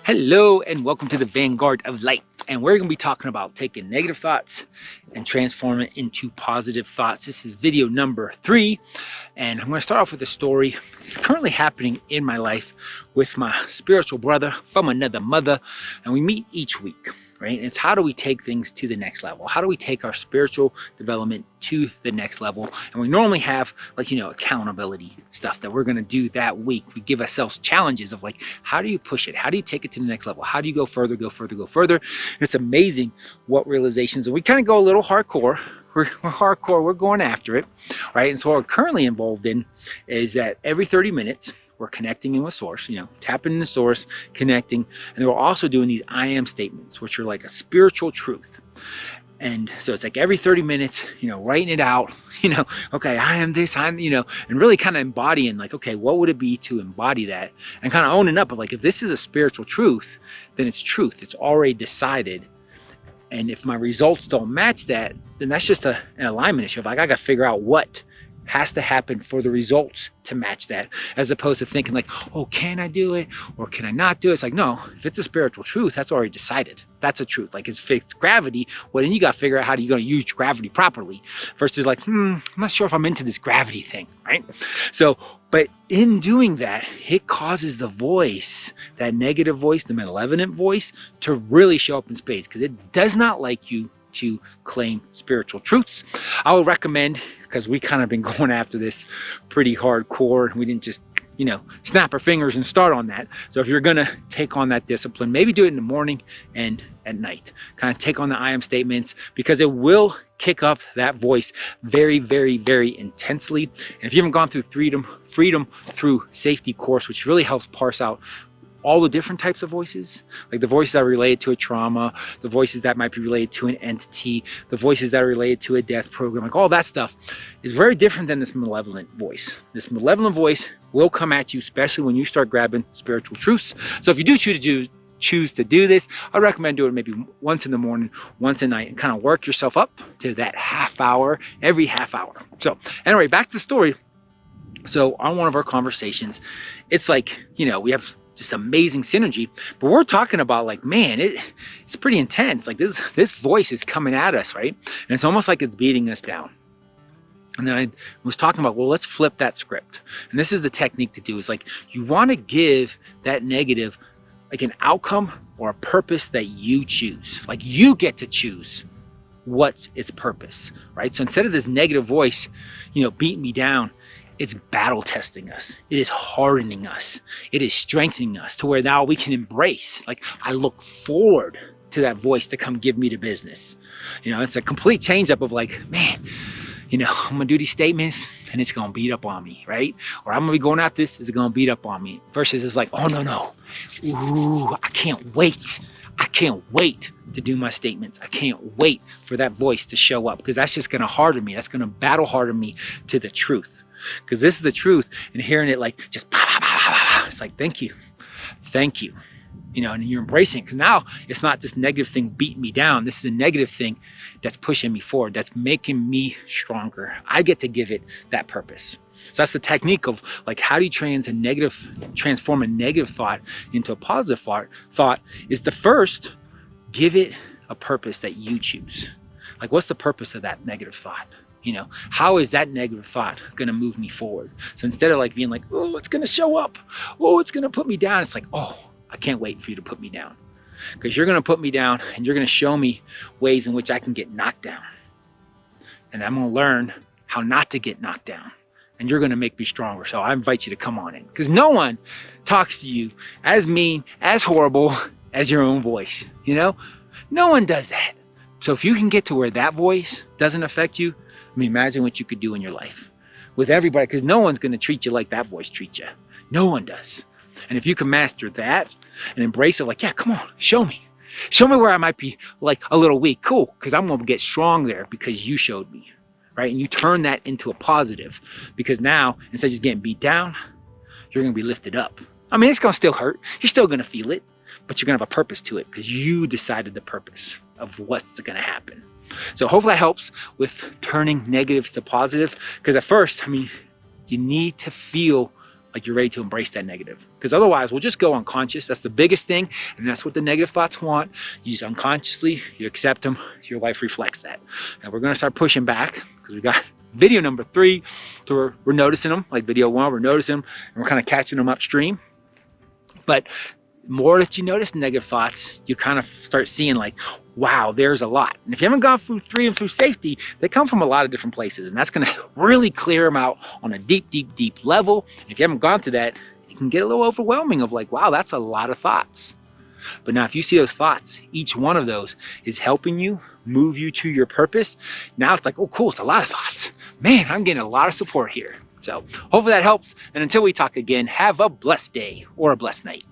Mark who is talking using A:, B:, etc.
A: Hello and welcome to the Vanguard of Light. And we're going to be talking about taking negative thoughts and transforming it into positive thoughts. This is video number 3. And I'm going to start off with a story. It's currently happening in my life with my spiritual brother from another mother. And we meet each week, right? And it's how do we take things to the next level? How do we take our spiritual development to the next level? And we normally have accountability stuff that we're going to do that week. We give ourselves challenges of how do you push it? How do you take it to the next level? How do you go further, go further, go further? And it's amazing what realizations, and we kind of go a little hardcore. We're hardcore, we're going after it, right? And so what we're currently involved in is that every 30 minutes, we're connecting in with source, tapping into source, connecting. And we're also doing these I am statements, which are like a spiritual truth. And so it's like every 30 minutes, writing it out, okay, I am this, and really kind of embodying okay, what would it be to embody that? And kind of owning up of if this is a spiritual truth, then it's truth. It's already decided. And if my results don't match that, then that's just an alignment issue of I got to figure out what has to happen for the results to match that, as opposed to thinking oh, can I do it or can I not do it? It's no, if it's a spiritual truth, that's already decided. That's a truth. If it's gravity, well, then you got to figure out how you're going to use gravity properly versus I'm not sure if I'm into this gravity thing, right? So, but in doing that, it causes the voice, that negative voice, the malevolent voice, to really show up in space because it does not like you to claim spiritual truths. I would recommend, because we kind of been going after this pretty hardcore. We didn't just, snap our fingers and start on that. So if you're going to take on that discipline, maybe do it in the morning and at night. Kind of take on the I am statements because it will kick up that voice very, very, very intensely. And if you haven't gone through freedom through safety course, which really helps parse out all the different types of voices, like the voices that are related to a trauma, the voices that might be related to an entity, the voices that are related to a death program, all that stuff is very different than this malevolent voice. This malevolent voice will come at you, especially when you start grabbing spiritual truths. So if you do choose to do this, I recommend doing it maybe once in the morning, once at night, and kind of work yourself up to that half hour, every half hour. So anyway, back to the story. So on one of our conversations, it's we have just amazing synergy, but we're talking about man, it's pretty intense. This voice is coming at us, right? And it's almost like it's beating us down. And then I was talking about, well, let's flip that script. And this is the technique to do is you want to give that negative an outcome or a purpose that you choose. You get to choose what's its purpose, right? So instead of this negative voice, beating me down, it's battle testing us. It is hardening us. It is strengthening us to where now we can embrace. I look forward to that voice to come give me the business. It's a complete change up of man, I'm gonna do these statements and it's gonna beat up on me, right? Or I'm gonna be going at this, it's gonna beat up on me. Versus it's oh no. Ooh, I can't wait. I can't wait to do my statements. I can't wait for that voice to show up because that's just gonna harden me. That's gonna battle harden me to the truth. Because this is the truth, and hearing it just bah, bah, bah, bah, bah. It's thank you, and you're embracing it because now it's not this negative thing beating me down. This is a negative thing that's pushing me forward, that's making me stronger. I get to give it that purpose. So that's the technique of how do you transform a negative thought into a positive thought is to first give it a purpose that you choose. What's the purpose of that negative thought? How is that negative thought going to move me forward? So instead of being oh, it's going to show up. Oh, it's going to put me down. It's oh, I can't wait for you to put me down because you're going to put me down and you're going to show me ways in which I can get knocked down. And I'm going to learn how not to get knocked down. And you're going to make me stronger. So I invite you to come on in because no one talks to you as mean, as horrible as your own voice. No one does that. So if you can get to where that voice doesn't affect you, imagine what you could do in your life with everybody, because no one's going to treat you like that voice treats you. No one does. And if you can master that and embrace it, yeah, come on, show me where I might be a little weak. Cool, because I'm going to get strong there because you showed me, right? And you turn that into a positive because now instead of just getting beat down, you're going to be lifted up. It's going to still hurt. You're still going to feel it, but you're going to have a purpose to it because you decided the purpose of what's going to happen. So hopefully that helps with turning negatives to positive because at first, you need to feel like you're ready to embrace that negative. Because otherwise we'll just go unconscious. That's the biggest thing. And that's what the negative thoughts want. You just unconsciously, you accept them. Your life reflects that. And we're going to start pushing back because we got video number 3. So we're noticing them, like video 1, we're noticing them and we're kind of catching them upstream. But more that you notice negative thoughts, you kind of start seeing like, wow, there's a lot. And if you haven't gone through 3 and through safety, they come from a lot of different places. And that's going to really clear them out on a deep, deep, deep level. And if you haven't gone through that, it can get a little overwhelming of like, wow, that's a lot of thoughts. But now if you see those thoughts, each one of those is helping you move you to your purpose. Now it's like, oh, cool, it's a lot of thoughts. Man, I'm getting a lot of support here. So hopefully that helps. And until we talk again, have a blessed day or a blessed night.